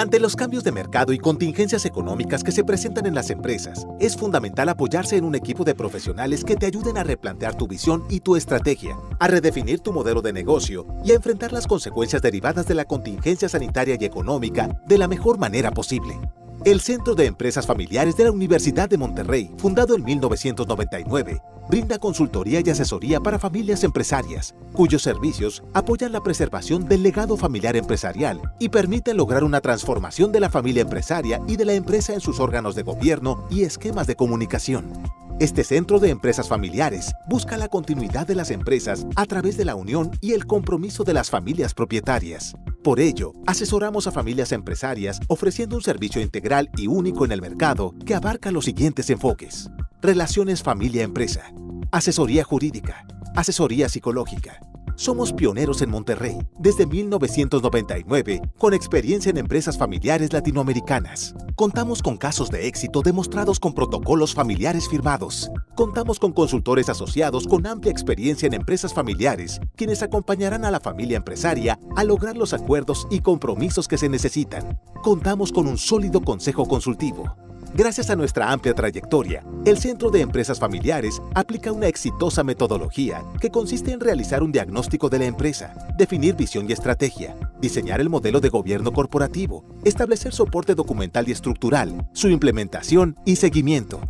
Ante los cambios de mercado y contingencias económicas que se presentan en las empresas, es fundamental apoyarse en un equipo de profesionales que te ayuden a replantear tu visión y tu estrategia, a redefinir tu modelo de negocio y a enfrentar las consecuencias derivadas de la contingencia sanitaria y económica de la mejor manera posible. El Centro de Empresas Familiares de la Universidad de Monterrey, fundado en 1999, brinda consultoría y asesoría para familias empresarias, cuyos servicios apoyan la preservación del legado familiar empresarial y permiten lograr una transformación de la familia empresaria y de la empresa en sus órganos de gobierno y esquemas de comunicación. Este Centro de Empresas Familiares busca la continuidad de las empresas a través de la unión y el compromiso de las familias propietarias. Por ello, asesoramos a familias empresarias ofreciendo un servicio integral y único en el mercado que abarca los siguientes enfoques: relaciones familia-empresa, asesoría jurídica, asesoría psicológica. Somos pioneros en Monterrey desde 1999 con experiencia en empresas familiares latinoamericanas. Contamos con casos de éxito demostrados con protocolos familiares firmados. Contamos con consultores asociados con amplia experiencia en empresas familiares, quienes acompañarán a la familia empresaria a lograr los acuerdos y compromisos que se necesitan. Contamos con un sólido consejo consultivo. Gracias a nuestra amplia trayectoria, el Centro de Empresas Familiares aplica una exitosa metodología que consiste en realizar un diagnóstico de la empresa, definir visión y estrategia, diseñar el modelo de gobierno corporativo, establecer soporte documental y estructural, su implementación y seguimiento.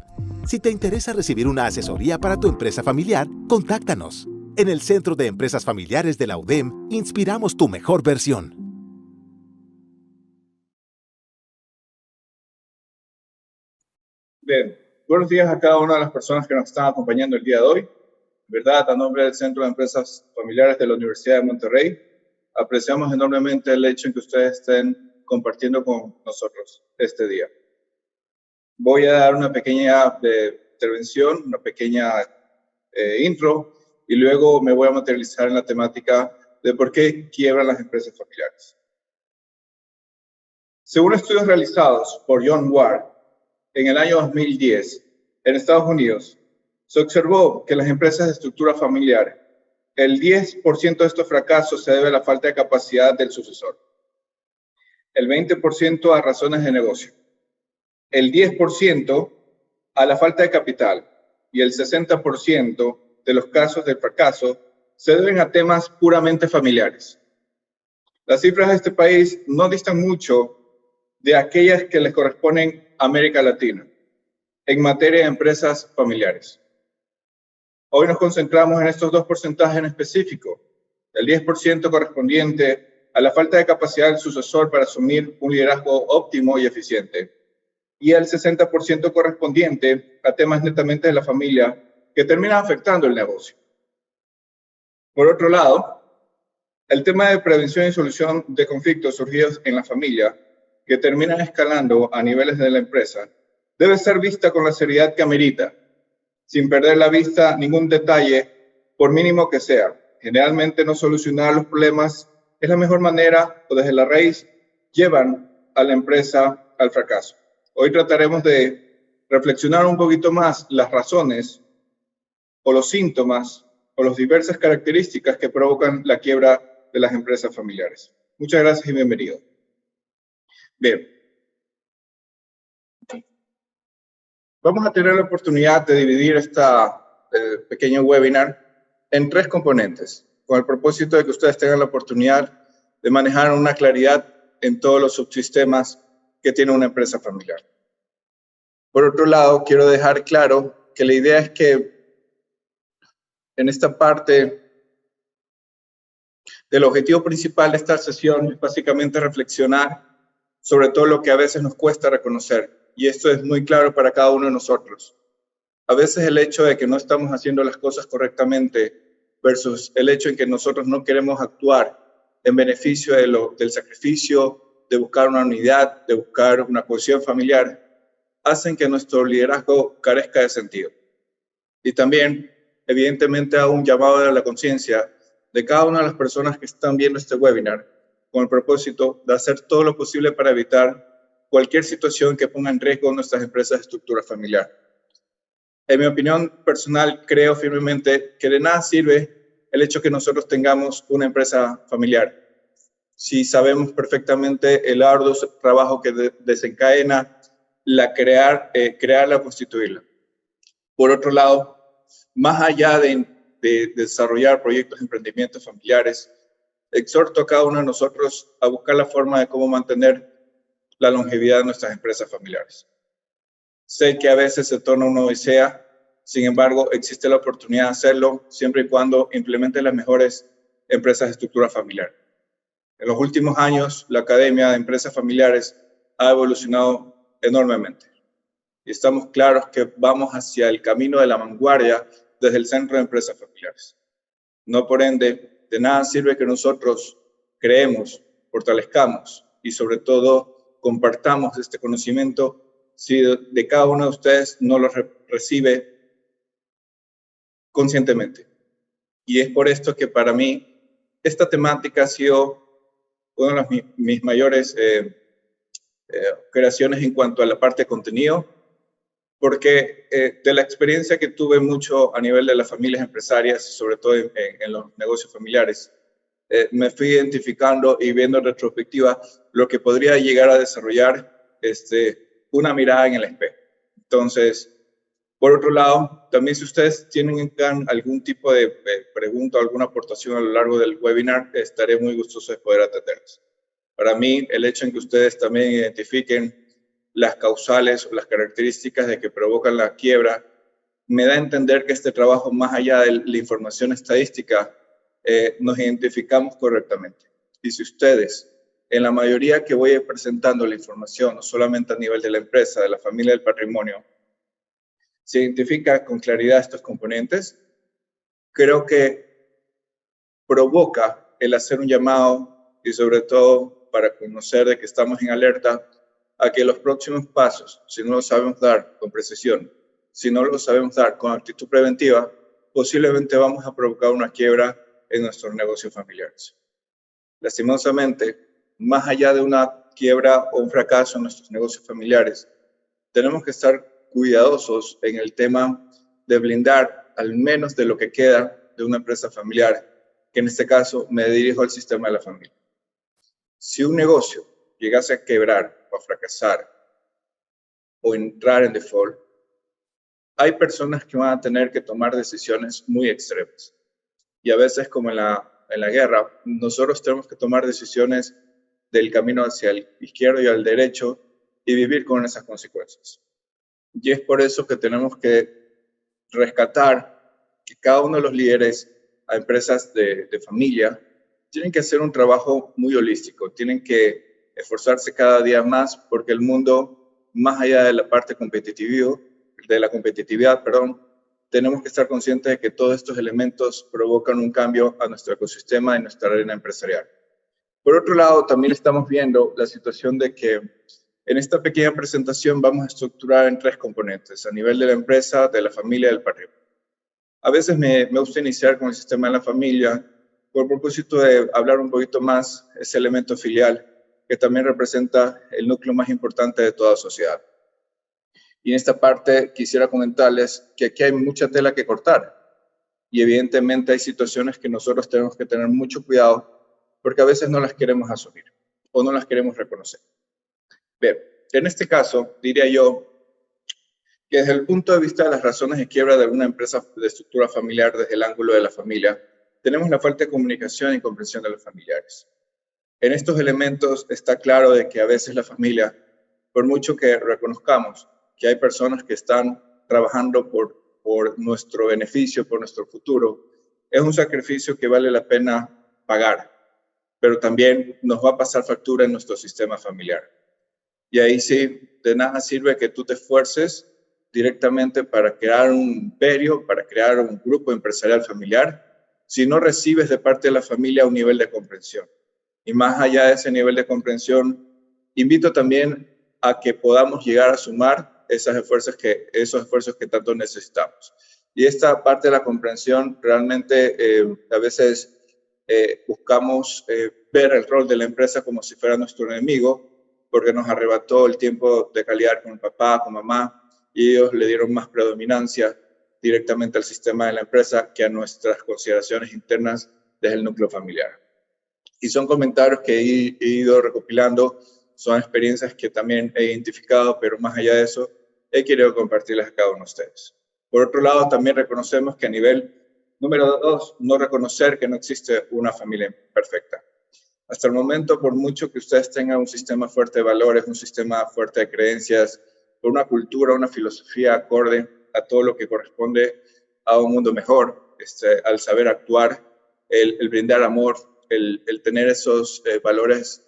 Si te interesa recibir una asesoría para tu empresa familiar, contáctanos. En el Centro de Empresas Familiares de la UDEM, inspiramos tu mejor versión. Bien, buenos días a cada una de las personas que nos están acompañando el día de hoy. ¿Verdad? A nombre del Centro de Empresas Familiares de la Universidad de Monterrey, apreciamos enormemente el hecho en que ustedes estén compartiendo con nosotros este día. Voy a dar una pequeña intervención, una pequeña intro, y luego me voy a materializar en la temática de por qué quiebran las empresas familiares. Según estudios realizados por John Ward, en el año 2010, en Estados Unidos, se observó que las empresas de estructura familiar, el 10% de estos fracasos se debe a la falta de capacidad del sucesor, el 20% a razones de negocio, el 10% a la falta de capital y el 60% de los casos del fracaso se deben a temas puramente familiares. Las cifras de este país no distan mucho de aquellas que les corresponden a América Latina en materia de empresas familiares. Hoy nos concentramos en estos dos porcentajes en específico: el 10% correspondiente a la falta de capacidad del sucesor para asumir un liderazgo óptimo y eficiente, y el 60% correspondiente a temas netamente de la familia que terminan afectando el negocio. Por otro lado, el tema de prevención y solución de conflictos surgidos en la familia que terminan escalando a niveles de la empresa debe ser vista con la seriedad que amerita, sin perder la vista ningún detalle, por mínimo que sea. Generalmente no solucionar los problemas es la mejor manera, o desde la raíz llevan a la empresa al fracaso. Hoy trataremos de reflexionar un poquito más las razones o los síntomas o las diversas características que provocan la quiebra de las empresas familiares. Muchas gracias y bienvenido. Bien. Vamos a tener la oportunidad de dividir esta pequeño webinar en tres componentes, con el propósito de que ustedes tengan la oportunidad de manejar una claridad en todos los subsistemas que tiene una empresa familiar. Por otro lado, quiero dejar claro que la idea es que en esta parte del objetivo principal de esta sesión es básicamente reflexionar sobre todo lo que a veces nos cuesta reconocer, y esto es muy claro para cada uno de nosotros. A veces el hecho de que no estamos haciendo las cosas correctamente versus el hecho de que nosotros no queremos actuar en beneficio del sacrificio, de buscar una unidad, de buscar una cohesión familiar, hacen que nuestro liderazgo carezca de sentido. Y también, evidentemente, hago un llamado a la conciencia de cada una de las personas que están viendo este webinar, con el propósito de hacer todo lo posible para evitar cualquier situación que ponga en riesgo nuestras empresas de estructura familiar. En mi opinión personal, creo firmemente que de nada sirve el hecho que nosotros tengamos una empresa familiar si sabemos perfectamente el arduo trabajo que desencadena crearla o constituirla. Por otro lado, más allá de desarrollar proyectos de emprendimientos familiares, exhorto a cada uno de nosotros a buscar la forma de cómo mantener la longevidad de nuestras empresas familiares. Sé que a veces se torna una odisea, sin embargo, existe la oportunidad de hacerlo siempre y cuando implementen las mejores empresas de estructura familiar. En los últimos años, la Academia de Empresas Familiares ha evolucionado enormemente y estamos claros que vamos hacia el camino de la vanguardia desde el Centro de Empresas Familiares. No por ende, de nada sirve que nosotros creemos, fortalezcamos y sobre todo compartamos este conocimiento si de cada uno de ustedes no lo recibe conscientemente. Y es por esto que para mí esta temática ha sido una de mis mayores creaciones en cuanto a la parte de contenido, porque de la experiencia que tuve mucho a nivel de las familias empresarias, sobre todo en los negocios familiares, me fui identificando y viendo en retrospectiva lo que podría llegar a desarrollar una mirada en el espejo. Entonces, por otro lado, también si ustedes tienen algún tipo de pregunta o alguna aportación a lo largo del webinar, estaré muy gustoso de poder atenderlos. Para mí, el hecho en que ustedes también identifiquen las causales o las características de que provocan la quiebra, me da a entender que este trabajo, más allá de la información estadística, nos identificamos correctamente. Y si ustedes, en la mayoría que voy presentando la información, no solamente a nivel de la empresa, de la familia, del patrimonio, se identifica con claridad estos componentes, creo que provoca el hacer un llamado y sobre todo para conocer de que estamos en alerta a que los próximos pasos, si no los sabemos dar con precisión, si no los sabemos dar con actitud preventiva, posiblemente vamos a provocar una quiebra en nuestros negocios familiares. Lastimosamente, más allá de una quiebra o un fracaso en nuestros negocios familiares, tenemos que estar cuidadosos en el tema de blindar al menos de lo que queda de una empresa familiar, que en este caso me dirijo al sistema de la familia. Si un negocio llegase a quebrar o a fracasar o entrar en default, hay personas que van a tener que tomar decisiones muy extremas. Y a veces, como en la guerra, nosotros tenemos que tomar decisiones del camino hacia el izquierdo y al derecho y vivir con esas consecuencias. Y es por eso que tenemos que rescatar que cada uno de los líderes a empresas de familia tienen que hacer un trabajo muy holístico, tienen que esforzarse cada día más porque el mundo, más allá de la parte competitiva, tenemos que estar conscientes de que todos estos elementos provocan un cambio a nuestro ecosistema y nuestra arena empresarial. Por otro lado, también estamos viendo la situación de que en esta pequeña presentación vamos a estructurar en 3 componentes, a nivel de la empresa, de la familia y del patrimonio. A veces me gusta iniciar con el sistema de la familia por propósito de hablar un poquito más ese elemento filial que también representa el núcleo más importante de toda sociedad. Y en esta parte quisiera comentarles que aquí hay mucha tela que cortar y evidentemente hay situaciones que nosotros tenemos que tener mucho cuidado porque a veces no las queremos asumir o no las queremos reconocer. Bien, en este caso diría yo que desde el punto de vista de las razones de quiebra de alguna empresa de estructura familiar desde el ángulo de la familia, tenemos la falta de comunicación y comprensión de los familiares. En estos elementos está claro de que a veces la familia, por mucho que reconozcamos que hay personas que están trabajando por nuestro beneficio, por nuestro futuro, es un sacrificio que vale la pena pagar, pero también nos va a pasar factura en nuestro sistema familiar. Y ahí sí, de nada sirve que tú te esfuerces directamente para crear un imperio, para crear un grupo empresarial familiar, si no recibes de parte de la familia un nivel de comprensión. Y más allá de ese nivel de comprensión, invito también a que podamos llegar a sumar esos esfuerzos que tanto necesitamos. Y esta parte de la comprensión, realmente a veces buscamos ver el rol de la empresa como si fuera nuestro enemigo, porque nos arrebató el tiempo de calidad con el papá, con mamá, y ellos le dieron más predominancia directamente al sistema de la empresa que a nuestras consideraciones internas desde el núcleo familiar. Y son comentarios que he ido recopilando, son experiencias que también he identificado, pero más allá de eso, he querido compartirlas a cada uno de ustedes. Por otro lado, también reconocemos que a nivel número 2, no reconocer que no existe una familia perfecta. Hasta el momento, por mucho que ustedes tengan un sistema fuerte de valores, un sistema fuerte de creencias, una cultura, una filosofía acorde a todo lo que corresponde a un mundo mejor, al saber actuar, el brindar amor, el tener esos valores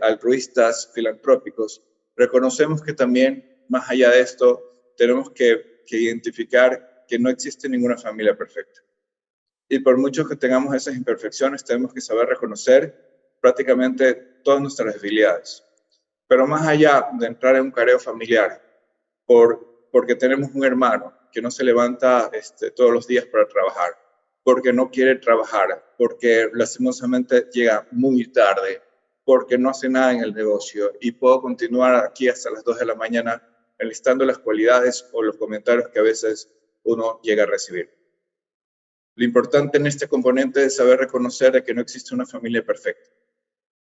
altruistas, filantrópicos, reconocemos que también, más allá de esto, tenemos que identificar que no existe ninguna familia perfecta. Y por mucho que tengamos esas imperfecciones, tenemos que saber reconocer prácticamente todas nuestras debilidades. Pero más allá de entrar en un careo familiar, porque tenemos un hermano que no se levanta todos los días para trabajar, porque no quiere trabajar, porque lastimosamente llega muy tarde, porque no hace nada en el negocio y puedo continuar aquí hasta las 2 de la mañana enlistando las cualidades o los comentarios que a veces uno llega a recibir. Lo importante en este componente es saber reconocer que no existe una familia perfecta,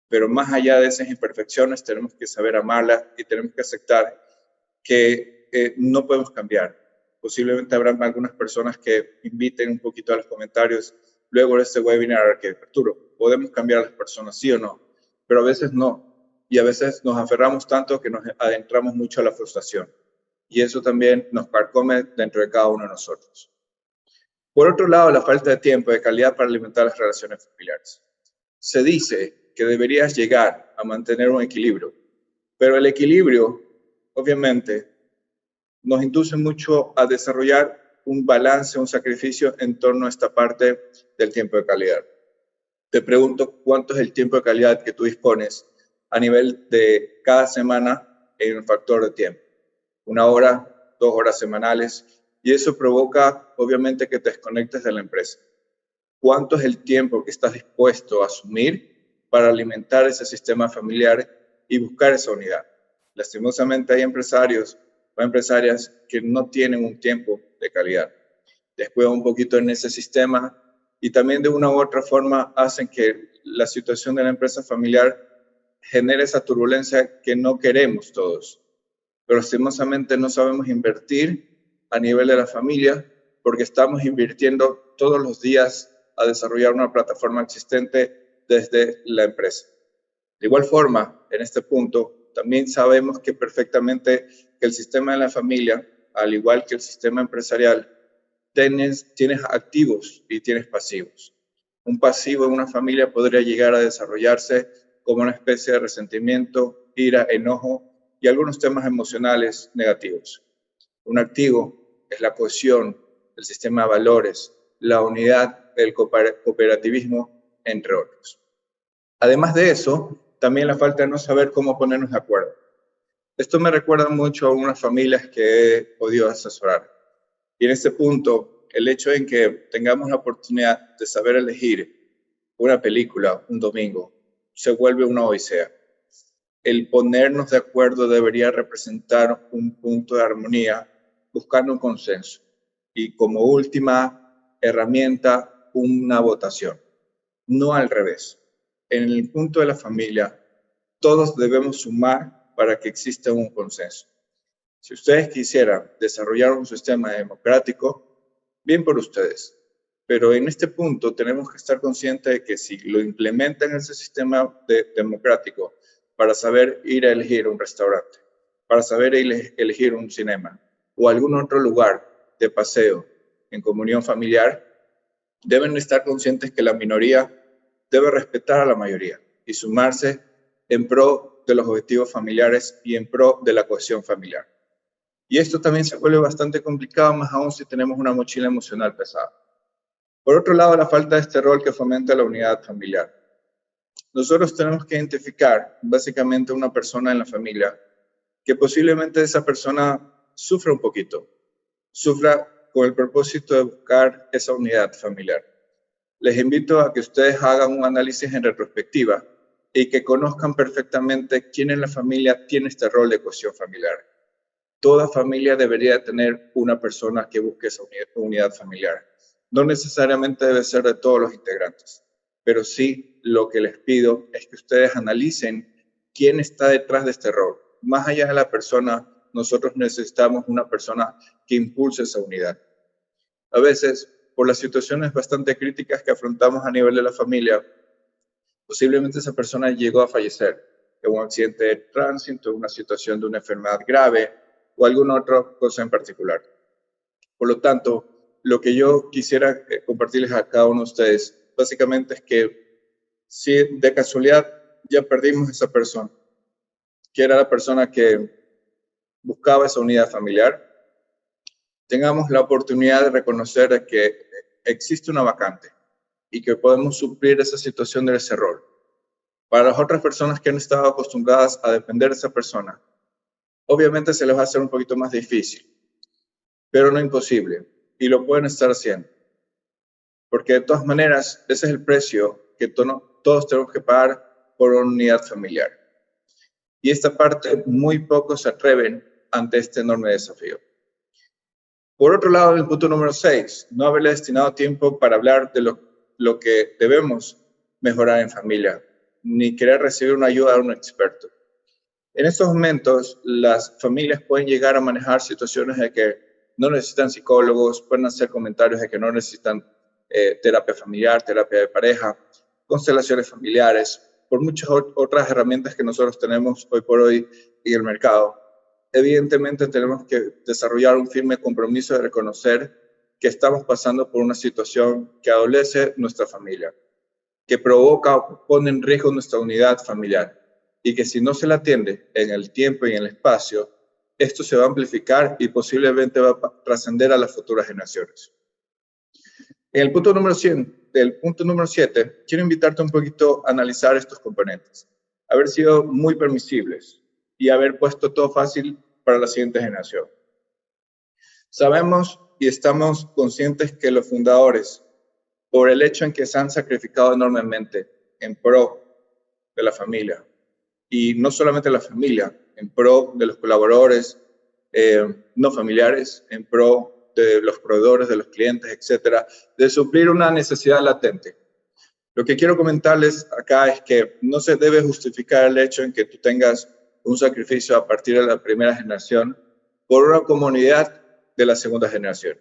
pero más allá de esas imperfecciones tenemos que saber amarla y tenemos que aceptar que no podemos cambiar. Posiblemente habrá algunas personas que inviten un poquito a los comentarios luego de este webinar que, Arturo, ¿podemos cambiar a las personas, sí o no? Pero a veces no. Y a veces nos aferramos tanto que nos adentramos mucho a la frustración. Y eso también nos carcome dentro de cada uno de nosotros. Por otro lado, la falta de tiempo de calidad para alimentar las relaciones familiares. Se dice que deberías llegar a mantener un equilibrio, pero el equilibrio, obviamente, nos induce mucho a desarrollar un balance, un sacrificio en torno a esta parte del tiempo de calidad. Te pregunto, ¿cuánto es el tiempo de calidad que tú dispones a nivel de cada semana en un factor de tiempo? 1 hora, 2 horas semanales, y eso provoca, obviamente, que te desconectes de la empresa. ¿Cuánto es el tiempo que estás dispuesto a asumir para alimentar ese sistema familiar y buscar esa unidad? Lastimosamente hay empresarios o empresarias que no tienen un tiempo de calidad. Descuidan un poquito en ese sistema y también de una u otra forma hacen que la situación de la empresa familiar genere esa turbulencia que no queremos todos. Pero lastimosamente no sabemos invertir a nivel de la familia porque estamos invirtiendo todos los días a desarrollar una plataforma existente desde la empresa. De igual forma, en este punto, también sabemos que perfectamente que el sistema de la familia, al igual que el sistema empresarial, tienes activos y tienes pasivos. Un pasivo en una familia podría llegar a desarrollarse como una especie de resentimiento, ira, enojo y algunos temas emocionales negativos. Un activo es la cohesión, el sistema de valores, la unidad, el cooperativismo, entre otros. Además de eso, también la falta de no saber cómo ponernos de acuerdo. Esto me recuerda mucho a unas familias que he podido asesorar. Y en este punto, el hecho en que tengamos la oportunidad de saber elegir una película un domingo se vuelve una odisea. El ponernos de acuerdo debería representar un punto de armonía, buscando un consenso. Y como última herramienta, una votación. No al revés. En el punto de la familia, todos debemos sumar para que exista un consenso. Si ustedes quisieran desarrollar un sistema democrático, bien por ustedes. Pero en este punto tenemos que estar conscientes de que si lo implementan ese sistema democrático para saber ir a elegir un restaurante, para saber elegir un cinema o algún otro lugar de paseo en comunión familiar, deben estar conscientes que la minoría debe respetar a la mayoría y sumarse en pro de los objetivos familiares y en pro de la cohesión familiar. Y esto también se vuelve bastante complicado, más aún si tenemos una mochila emocional pesada. Por otro lado, la falta de este rol que fomenta la unidad familiar. Nosotros tenemos que identificar básicamente una persona en la familia que posiblemente esa persona sufra un poquito, sufra con el propósito de buscar esa unidad familiar. Les invito a que ustedes hagan un análisis en retrospectiva y que conozcan perfectamente quién en la familia tiene este rol de cohesión familiar. Toda familia debería tener una persona que busque esa unidad familiar. No necesariamente debe ser de todos los integrantes, pero sí lo que les pido es que ustedes analicen quién está detrás de este error. Más allá de la persona, nosotros necesitamos una persona que impulse esa unidad. A veces, por las situaciones bastante críticas que afrontamos a nivel de la familia, posiblemente esa persona llegó a fallecer en un accidente de tránsito, en una situación de una enfermedad grave o alguna otra cosa en particular. Por lo tanto, lo que yo quisiera compartirles a cada uno de ustedes, básicamente es que si de casualidad ya perdimos a esa persona, que era la persona que buscaba esa unidad familiar, tengamos la oportunidad de reconocer que existe una vacante y que podemos suplir esa situación de ese error. Para las otras personas que han estado acostumbradas a depender de esa persona, obviamente se les va a hacer un poquito más difícil, pero no imposible, y lo pueden estar haciendo. Porque de todas maneras, ese es el precio que todos tenemos que pagar por una unidad familiar. Y esta parte, muy pocos se atreven ante este enorme desafío. Por otro lado, el punto número 6, no haberle destinado tiempo para hablar de lo que debemos mejorar en familia, ni querer recibir una ayuda de un experto. En estos momentos, las familias pueden llegar a manejar situaciones de que no necesitan psicólogos, pueden hacer comentarios de que no necesitan terapia familiar, terapia de pareja, constelaciones familiares, por muchas otras herramientas que nosotros tenemos hoy por hoy en el mercado. Evidentemente tenemos que desarrollar un firme compromiso de reconocer que estamos pasando por una situación que adolece nuestra familia, que provoca o pone en riesgo nuestra unidad familiar y que si no se la atiende en el tiempo y en el espacio, esto se va a amplificar y posiblemente va a trascender a las futuras generaciones. En el punto número 100, del punto número 7, quiero invitarte un poquito a analizar estos componentes, haber sido muy permisibles y haber puesto todo fácil para la siguiente generación. Sabemos y estamos conscientes que los fundadores, por el hecho en que se han sacrificado enormemente en pro de la familia, y no solamente la familia, en pro de los colaboradores no familiares, en pro de los proveedores, de los clientes, etcétera, de suplir una necesidad latente. Lo que quiero comentarles acá es que no se debe justificar el hecho en que tú tengas un sacrificio a partir de la primera generación por una comunidad de la segunda generación.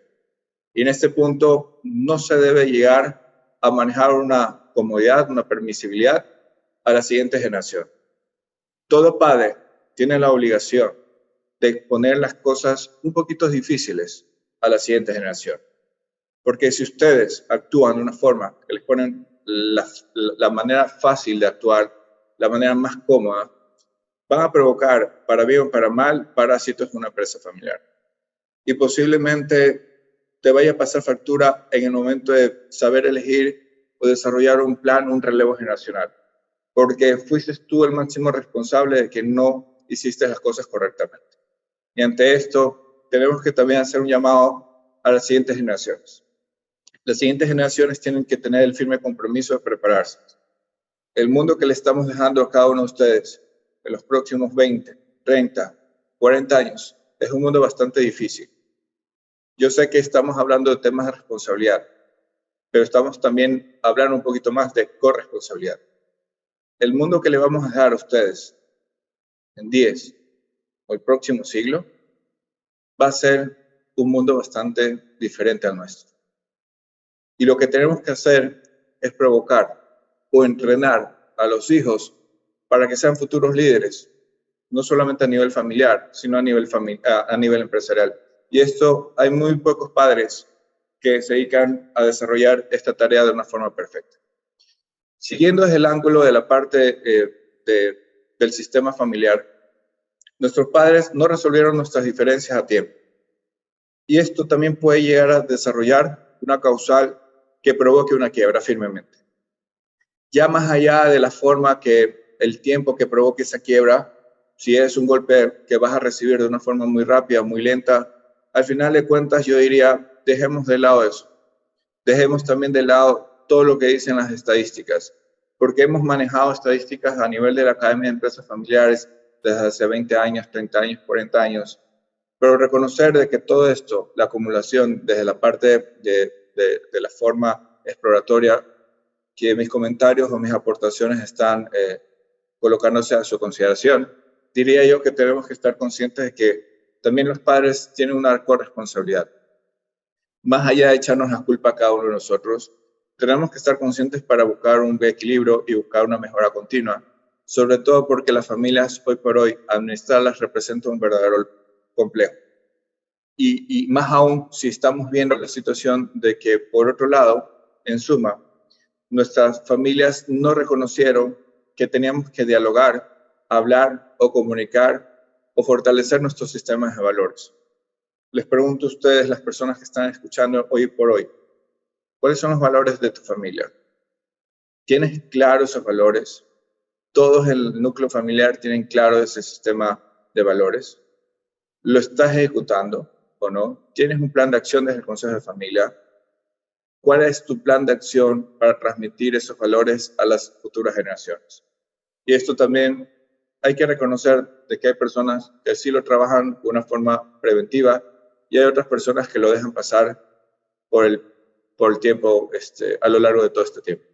Y en este punto no se debe llegar a manejar una comodidad, una permisibilidad a la siguiente generación. Todo padre tiene la obligación de poner las cosas un poquito difíciles a la siguiente generación. Porque si ustedes actúan de una forma que les ponen la manera fácil de actuar, la manera más cómoda, van a provocar, para bien o para mal, parásitos en una empresa familiar. Y posiblemente te vaya a pasar factura en el momento de saber elegir o desarrollar un plan, un relevo generacional. Porque fuiste tú el máximo responsable de que no hiciste las cosas correctamente. Y ante esto, tenemos que también hacer un llamado a las siguientes generaciones. Las siguientes generaciones tienen que tener el firme compromiso de prepararse. El mundo que le estamos dejando a cada uno de ustedes en los próximos 20, 30, 40 años es un mundo bastante difícil. Yo sé que estamos hablando de temas de responsabilidad, pero estamos también hablando un poquito más de corresponsabilidad. El mundo que le vamos a dejar a ustedes en 10 o el próximo siglo va a ser un mundo bastante diferente al nuestro. Y lo que tenemos que hacer es provocar o entrenar a los hijos para que sean futuros líderes, no solamente a nivel familiar, sino a nivel empresarial. Y esto hay muy pocos padres que se dedican a desarrollar esta tarea de una forma perfecta. Siguiendo desde el ángulo de la parte del sistema familiar, nuestros padres no resolvieron nuestras diferencias a tiempo. Y esto también puede llegar a desarrollar una causal que provoque una quiebra firmemente. Ya más allá de la forma que el tiempo que provoque esa quiebra, si es un golpe que vas a recibir de una forma muy rápida, muy lenta, al final de cuentas yo diría, dejemos de lado eso. Dejemos también de lado todo lo que dicen las estadísticas, porque hemos manejado estadísticas a nivel de la Academia de Empresas Familiares desde hace 20 años, 30 años, 40 años, pero reconocer de que todo esto, la acumulación desde la parte de la forma exploratoria, que mis comentarios o mis aportaciones están colocándose a su consideración. Diría yo que tenemos que estar conscientes de que también los padres tienen una corresponsabilidad. Más allá de echarnos la culpa a cada uno de nosotros, tenemos que estar conscientes para buscar un equilibrio y buscar una mejora continua, sobre todo porque las familias hoy por hoy, administrarlas representa un verdadero complejo. Y más aún si estamos viendo la situación de que, por otro lado, en suma, nuestras familias no reconocieron que teníamos que dialogar, hablar o comunicar o fortalecer nuestros sistemas de valores. Les pregunto a ustedes, las personas que están escuchando hoy por hoy, ¿cuáles son los valores de tu familia? ¿Tienes claros esos valores? ¿Todos el núcleo familiar tienen claro ese sistema de valores? ¿Lo estás ejecutando o no? ¿Tienes un plan de acción desde el Consejo de Familia? ¿Cuál es tu plan de acción para transmitir esos valores a las futuras generaciones? Y esto también hay que reconocer de que hay personas que sí lo trabajan de una forma preventiva y hay otras personas que lo dejan pasar por el tiempo a lo largo de todo este tiempo.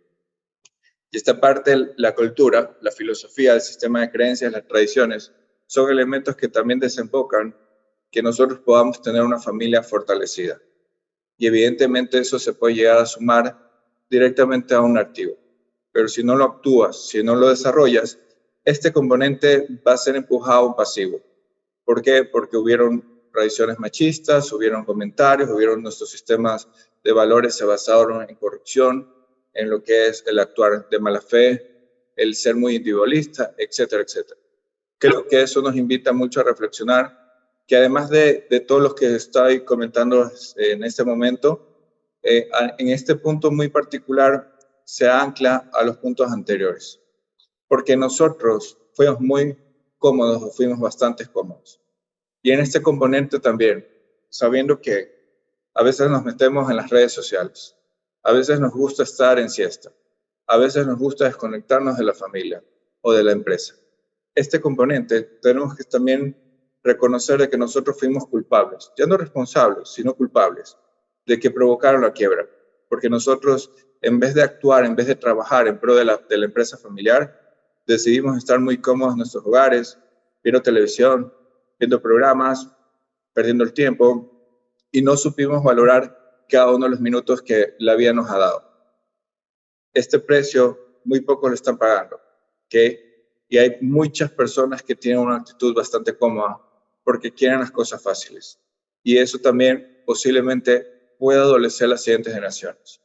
Y esta parte, la cultura, la filosofía, el sistema de creencias, las tradiciones, son elementos que también desembocan que nosotros podamos tener una familia fortalecida. Y evidentemente eso se puede llegar a sumar directamente a un activo. Pero si no lo actúas, si no lo desarrollas, este componente va a ser empujado a un pasivo. ¿Por qué? Porque hubieron tradiciones machistas, hubieron comentarios, hubieron nuestros sistemas de valores se basaron en corrupción, en lo que es el actuar de mala fe, el ser muy individualista, etcétera, etcétera. Creo que eso nos invita mucho a reflexionar que además de todo lo que estoy comentando en este momento, en este punto muy particular se ancla a los puntos anteriores, porque nosotros fuimos muy cómodos o fuimos bastante cómodos. Y en este componente también, sabiendo que a veces nos metemos en las redes sociales, a veces nos gusta estar en siesta, a veces nos gusta desconectarnos de la familia o de la empresa. Este componente tenemos que también reconocer de que nosotros fuimos culpables, ya no responsables, sino culpables, de que provocaron la quiebra, porque nosotros, en vez de actuar, en vez de trabajar en pro de la empresa familiar, decidimos estar muy cómodos en nuestros hogares, viendo televisión, viendo programas, perdiendo el tiempo, y no supimos valorar cada uno de los minutos que la vida nos ha dado. Este precio muy pocos lo están pagando, ¿ok? Y hay muchas personas que tienen una actitud bastante cómoda porque quieren las cosas fáciles. Y eso también posiblemente pueda adolecer las siguientes generaciones.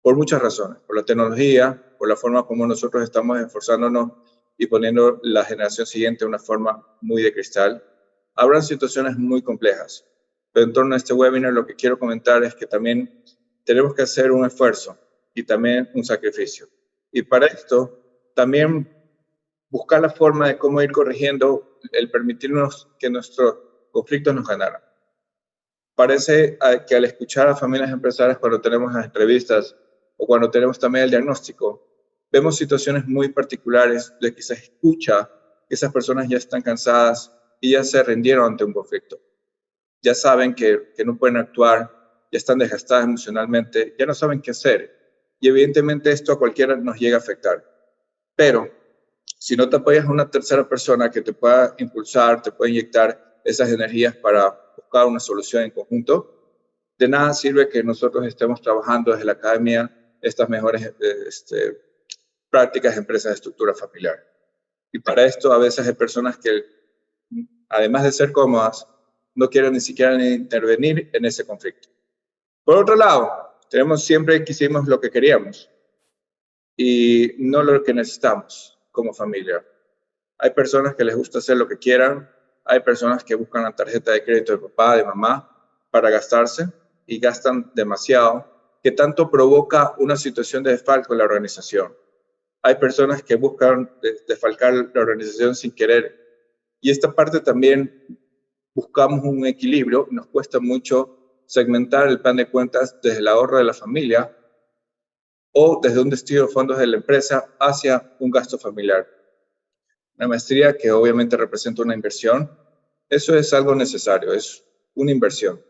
Por muchas razones, por la tecnología, por la forma como nosotros estamos esforzándonos y poniendo la generación siguiente de una forma muy de cristal. Habrán situaciones muy complejas, pero en torno a este webinar lo que quiero comentar es que también tenemos que hacer un esfuerzo y también un sacrificio. Y para esto, también buscar la forma de cómo ir corrigiendo el permitirnos que nuestros conflictos nos ganaran. Parece que al escuchar a familias empresarias cuando tenemos las entrevistas o cuando tenemos también el diagnóstico, vemos situaciones muy particulares de que se escucha que esas personas ya están cansadas y ya se rindieron ante un conflicto. Ya saben que no pueden actuar, ya están desgastadas emocionalmente, ya no saben qué hacer. Y evidentemente esto a cualquiera nos llega a afectar. Pero si no te apoyas a una tercera persona que te pueda impulsar, te pueda inyectar esas energías para buscar una solución en conjunto, de nada sirve que nosotros estemos trabajando desde la academia estas mejores prácticas de empresas de estructura familiar. Y para esto a veces hay personas que, además de ser cómodas, no quieren ni siquiera intervenir en ese conflicto. Por otro lado, siempre quisimos lo que queríamos y no lo que necesitamos como familia. Hay personas que les gusta hacer lo que quieran, hay personas que buscan la tarjeta de crédito de papá, de mamá, para gastarse y gastan demasiado, que tanto provoca una situación de desfalco en la organización. Hay personas que buscan desfalcar la organización sin querer. Y esta parte también buscamos un equilibrio, nos cuesta mucho segmentar el plan de cuentas desde el ahorro de la familia o desde un destino de fondos de la empresa hacia un gasto familiar. Una maestría que obviamente representa una inversión, eso es algo necesario, es una inversión.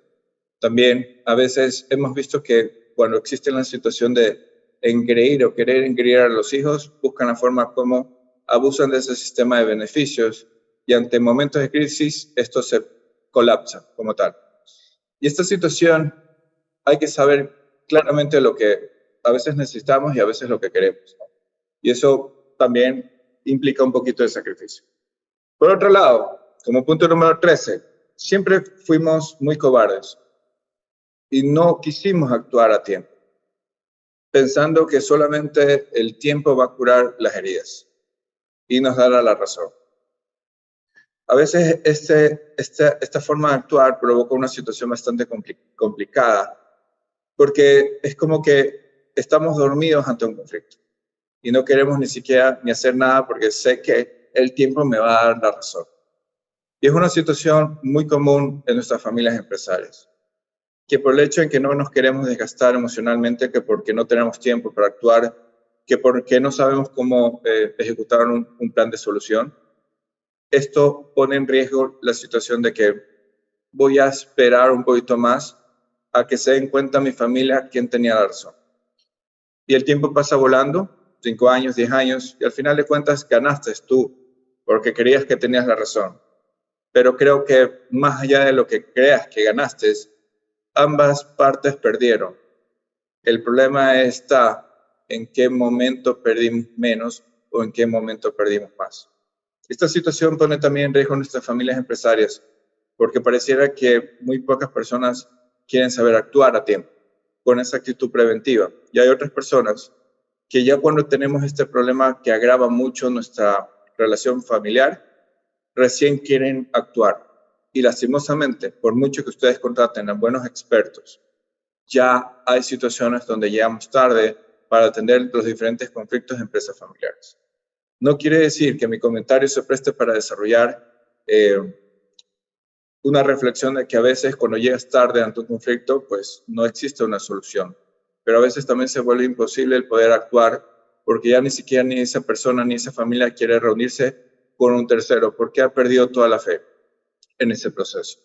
También a veces hemos visto que cuando existe la situación de engreír o querer engreír a los hijos, buscan la forma como abusan de ese sistema de beneficios y ante momentos de crisis esto se colapsa como tal. Y esta situación hay que saber claramente lo que a veces necesitamos y a veces lo que queremos, ¿no? Y eso también implica un poquito de sacrificio. Por otro lado, como punto número 13, siempre fuimos muy cobardes y no quisimos actuar a tiempo, pensando que solamente el tiempo va a curar las heridas y nos dará la razón. A veces esta forma de actuar provoca una situación bastante complicada, porque es como que estamos dormidos ante un conflicto y no queremos ni siquiera ni hacer nada porque sé que el tiempo me va a dar la razón. Y es una situación muy común en nuestras familias empresarias, que por el hecho en que no nos queremos desgastar emocionalmente, que porque no tenemos tiempo para actuar, que porque no sabemos cómo ejecutar un plan de solución, esto pone en riesgo la situación de que voy a esperar un poquito más a que se den cuenta mi familia quién tenía la razón. Y el tiempo pasa volando, 5 años, 10 años, y al final de cuentas ganaste tú, porque creías que tenías la razón. Pero creo que más allá de lo que creas que ganaste, ambas partes perdieron. El problema está en qué momento perdimos menos o en qué momento perdimos más. Esta situación pone también en riesgo a nuestras familias empresarias, porque pareciera que muy pocas personas quieren saber actuar a tiempo, con esa actitud preventiva. Y hay otras personas que ya cuando tenemos este problema que agrava mucho nuestra relación familiar, recién quieren actuar. Y lastimosamente, por mucho que ustedes contraten a buenos expertos, ya hay situaciones donde llegamos tarde para atender los diferentes conflictos de empresas familiares. No quiere decir que mi comentario se preste para desarrollar una reflexión de que a veces cuando llegas tarde ante un conflicto, pues no existe una solución. Pero a veces también se vuelve imposible el poder actuar porque ya ni siquiera ni esa persona ni esa familia quiere reunirse con un tercero porque ha perdido toda la fe en ese proceso.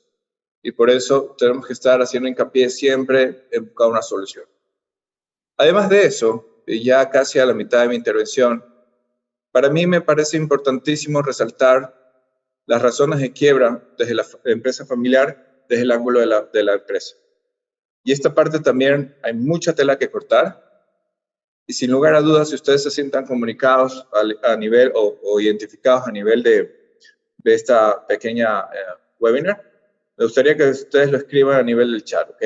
Y por eso tenemos que estar haciendo hincapié siempre en buscar una solución. Además de eso, y ya casi a la mitad de mi intervención, para mí me parece importantísimo resaltar las razones de quiebra desde la empresa familiar, desde el ángulo de la empresa. Y esta parte también hay mucha tela que cortar. Y sin lugar a dudas, si ustedes se sientan comunicados a nivel o identificados a nivel de esta pequeña webinar, me gustaría que ustedes lo escriban a nivel del chat, ¿ok?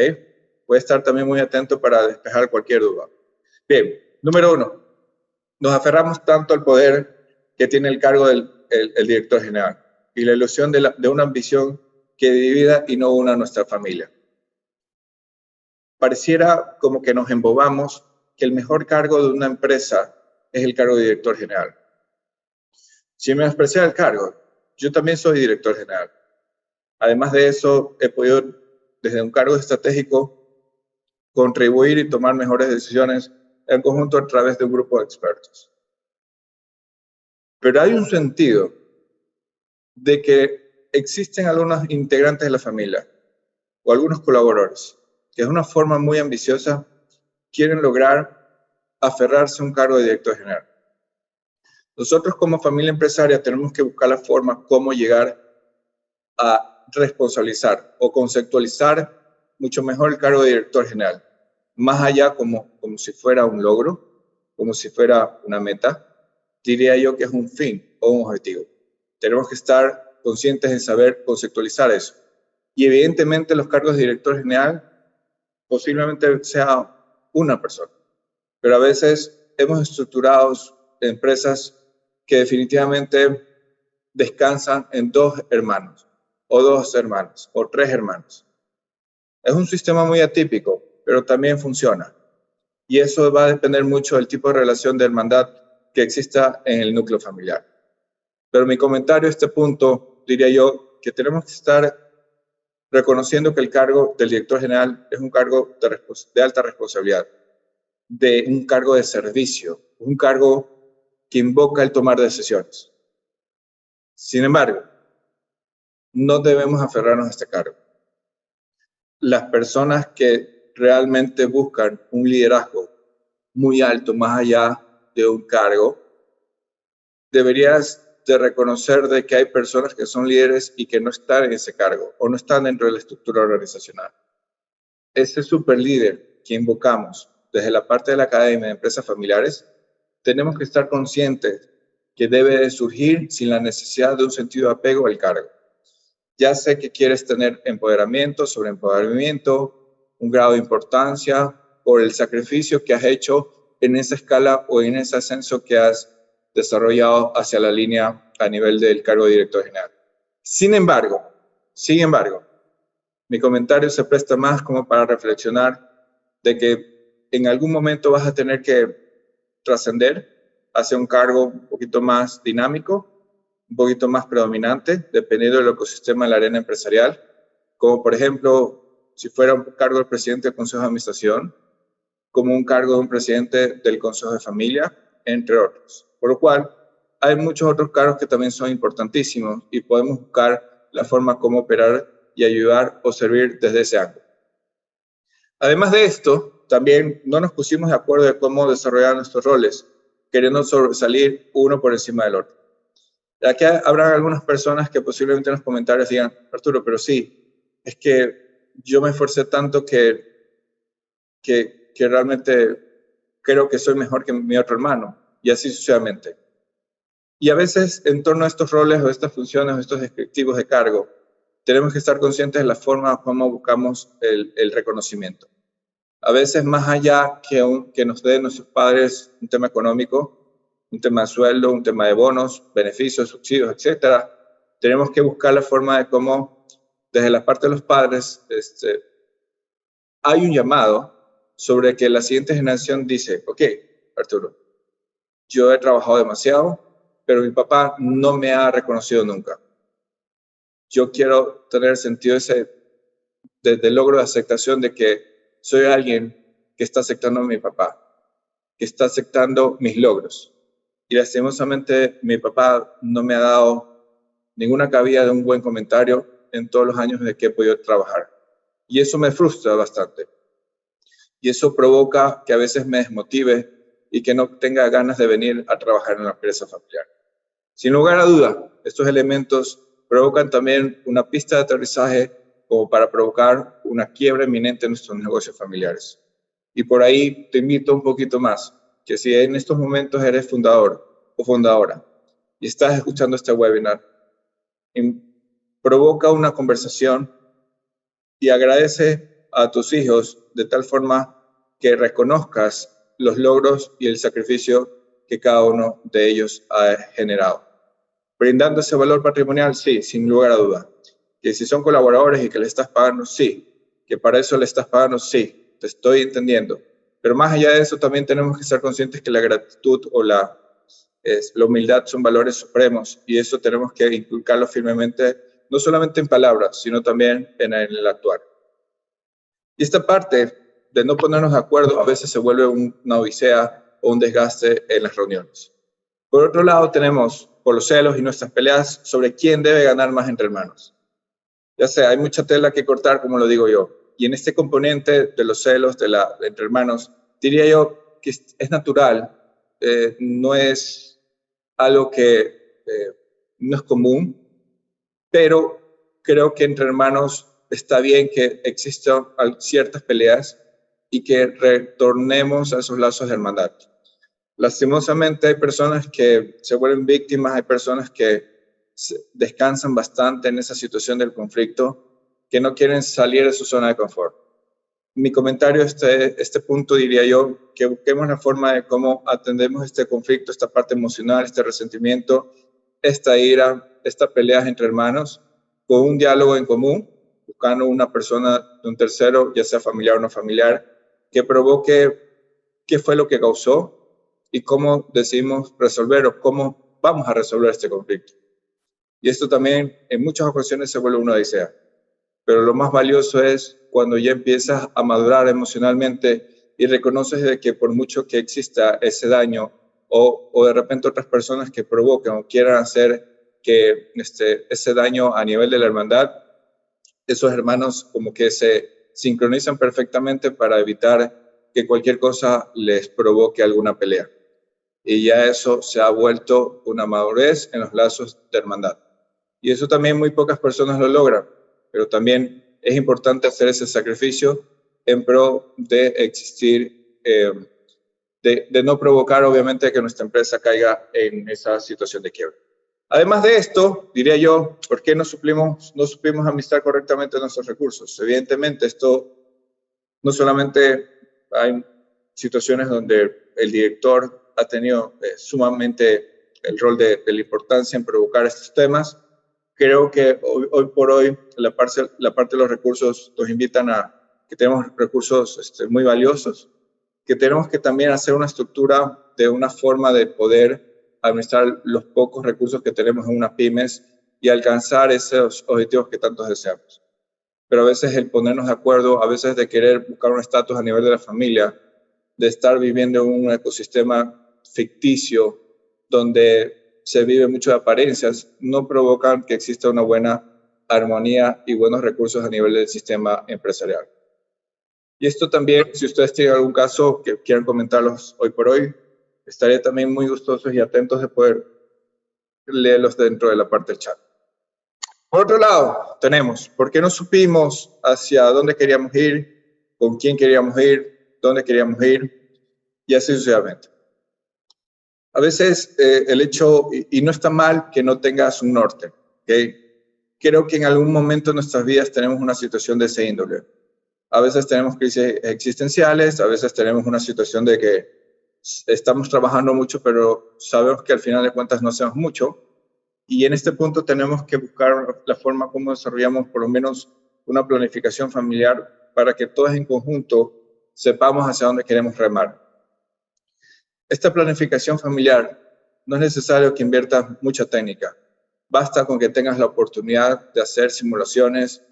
Voy a estar también muy atento para despejar cualquier duda. Bien, número 1. Nos aferramos tanto al poder que tiene el cargo del el director general y la ilusión de una ambición que divida y no una a nuestra familia. Pareciera como que nos embobamos que el mejor cargo de una empresa es el cargo de director general. Sin menospreciar el cargo, yo también soy director general. Además de eso, he podido, desde un cargo estratégico, contribuir y tomar mejores decisiones en conjunto a través de un grupo de expertos. Pero hay un sentido de que existen algunos integrantes de la familia o algunos colaboradores que de una forma muy ambiciosa quieren lograr aferrarse a un cargo de director general. Nosotros como familia empresaria tenemos que buscar la forma cómo llegar a responsabilizar o conceptualizar mucho mejor el cargo de director general, más allá como si fuera un logro, como si fuera una meta, diría yo que es un fin o un objetivo. Tenemos que estar conscientes en saber conceptualizar eso. Y evidentemente los cargos de director general posiblemente sea una persona, pero a veces hemos estructurado empresas que definitivamente descansan en 2 hermanos, o 2 hermanas, o 3 hermanos. Es un sistema muy atípico, pero también funciona. Y eso va a depender mucho del tipo de relación de hermandad que exista en el núcleo familiar. Pero mi comentario a este punto, diría yo, que tenemos que estar reconociendo que el cargo del director general es un cargo de alta responsabilidad, de un cargo de servicio, un cargo que invoca el tomar decisiones. Sin embargo, no debemos aferrarnos a este cargo. Las personas que realmente buscan un liderazgo muy alto, más allá de un cargo, deberías de reconocer de que hay personas que son líderes y que no están en ese cargo o no están dentro de la estructura organizacional. Ese super líder que invocamos desde la parte de la academia de empresas familiares, tenemos que estar conscientes que debe de surgir sin la necesidad de un sentido de apego al cargo. Ya sé que quieres tener empoderamiento sobre empoderamiento, un grado de importancia por el sacrificio que has hecho en esa escala o en ese ascenso que has desarrollado hacia la línea a nivel del cargo de director general. Sin embargo, mi comentario se presta más como para reflexionar de que en algún momento vas a tener que trascender hacia un cargo un poquito más dinámico, un poquito más predominante, dependiendo del ecosistema de la arena empresarial, como por ejemplo, si fuera un cargo del presidente del Consejo de Administración, como un cargo de un presidente del Consejo de Familia, entre otros. Por lo cual, hay muchos otros cargos que también son importantísimos y podemos buscar la forma como operar y ayudar o servir desde ese ángulo. Además de esto, también no nos pusimos de acuerdo de cómo desarrollar nuestros roles, queriendo sobresalir uno por encima del otro. Ya que habrá algunas personas que posiblemente en los comentarios digan, Arturo, pero sí, es que yo me esforcé tanto que realmente creo que soy mejor que mi otro hermano, y así sucesivamente. Y a veces, en torno a estos roles o estas funciones o estos descriptivos de cargo, tenemos que estar conscientes de la forma como buscamos el reconocimiento. A veces, más allá que nos den nuestros padres un tema económico, un tema de sueldo, un tema de bonos, beneficios, subsidios, etcétera, tenemos que buscar la forma de cómo, desde la parte de los padres, hay un llamado sobre que la siguiente generación dice, ok, Arturo, yo he trabajado demasiado, pero mi papá no me ha reconocido nunca. Yo quiero tener sentido de logro de aceptación de que soy alguien que está aceptando a mi papá, que está aceptando mis logros. Y lastimosamente mi papá no me ha dado ninguna cabida de un buen comentario en todos los años de que he podido trabajar. Y eso me frustra bastante. Y eso provoca que a veces me desmotive y que no tenga ganas de venir a trabajar en la empresa familiar. Sin lugar a duda, estos elementos provocan también una pista de aterrizaje como para provocar una quiebra inminente en nuestros negocios familiares. Y por ahí te invito un poquito más, que si en estos momentos eres fundador o fundadora y estás escuchando este webinar, provoca una conversación y agradece a tus hijos de tal forma que reconozcas los logros y el sacrificio que cada uno de ellos ha generado. Brindando ese valor patrimonial, sí, sin lugar a duda. Que si son colaboradores y que le estás pagando, sí. Que para eso le estás pagando, sí. Te estoy entendiendo. Pero más allá de eso, también tenemos que ser conscientes que la gratitud o la humildad son valores supremos y eso tenemos que inculcarlo firmemente, no solamente en palabras, sino también en el actuar. Y esta parte de no ponernos de acuerdo a veces se vuelve una odisea o un desgaste en las reuniones. Por otro lado, tenemos por los celos y nuestras peleas sobre quién debe ganar más entre hermanos. Ya sé, hay mucha tela que cortar, como lo digo yo. Y en este componente de los celos entre hermanos, diría yo que es natural, no es algo que no es común, pero creo que entre hermanos está bien que existan ciertas peleas y que retornemos a esos lazos de hermandad. Lastimosamente hay personas que se vuelven víctimas, hay personas que descansan bastante en esa situación del conflicto, que no quieren salir de su zona de confort. Mi comentario este punto diría yo que busquemos la forma de cómo atendemos este conflicto, esta parte emocional, este resentimiento, esta ira, estas peleas entre hermanos, con un diálogo en común, buscando una persona de un tercero, ya sea familiar o no familiar, que provoque qué fue lo que causó y cómo decidimos resolver o cómo vamos a resolver este conflicto. Y esto también en muchas ocasiones se vuelve una odisea. Pero lo más valioso es cuando ya empiezas a madurar emocionalmente y reconoces de que por mucho que exista ese daño o de repente otras personas que provocan o quieran hacer que ese daño a nivel de la hermandad, esos hermanos como que se sincronizan perfectamente para evitar que cualquier cosa les provoque alguna pelea. Y ya eso se ha vuelto una madurez en los lazos de hermandad. Y eso también muy pocas personas lo logran, pero también es importante hacer ese sacrificio en pro de existir, de no provocar obviamente que nuestra empresa caiga en esa situación de quiebra. Además de esto, diría yo, ¿por qué no supimos administrar correctamente nuestros recursos? Evidentemente, esto no solamente hay situaciones donde el director ha tenido sumamente el rol de la importancia en provocar estos temas. Creo que hoy por hoy la parte de los recursos nos invitan a que tenemos recursos muy valiosos, que tenemos que también hacer una estructura de una forma de poder administrar los pocos recursos que tenemos en unas pymes y alcanzar esos objetivos que tantos deseamos. Pero a veces el ponernos de acuerdo, a veces de querer buscar un estatus a nivel de la familia, de estar viviendo en un ecosistema ficticio donde se vive mucho de apariencias, no provocan que exista una buena armonía y buenos recursos a nivel del sistema empresarial. Y esto también, si ustedes tienen algún caso que quieran comentarlos hoy por hoy, estaré también muy gustosos y atentos de poder leerlos dentro de la parte del chat. Por otro lado, tenemos, ¿por qué no supimos hacia dónde queríamos ir, con quién queríamos ir, dónde queríamos ir, y así sucesivamente? A veces el hecho, y no está mal que no tengas un norte, ¿okay? Creo que en algún momento de nuestras vidas tenemos una situación de ese índole. A veces tenemos crisis existenciales, a veces tenemos una situación de que estamos trabajando mucho, pero sabemos que al final de cuentas no hacemos mucho. Y en este punto tenemos que buscar la forma como desarrollamos por lo menos una planificación familiar para que todos en conjunto sepamos hacia dónde queremos remar. Esta planificación familiar no es necesario que inviertas mucha técnica. Basta con que tengas la oportunidad de hacer simulaciones,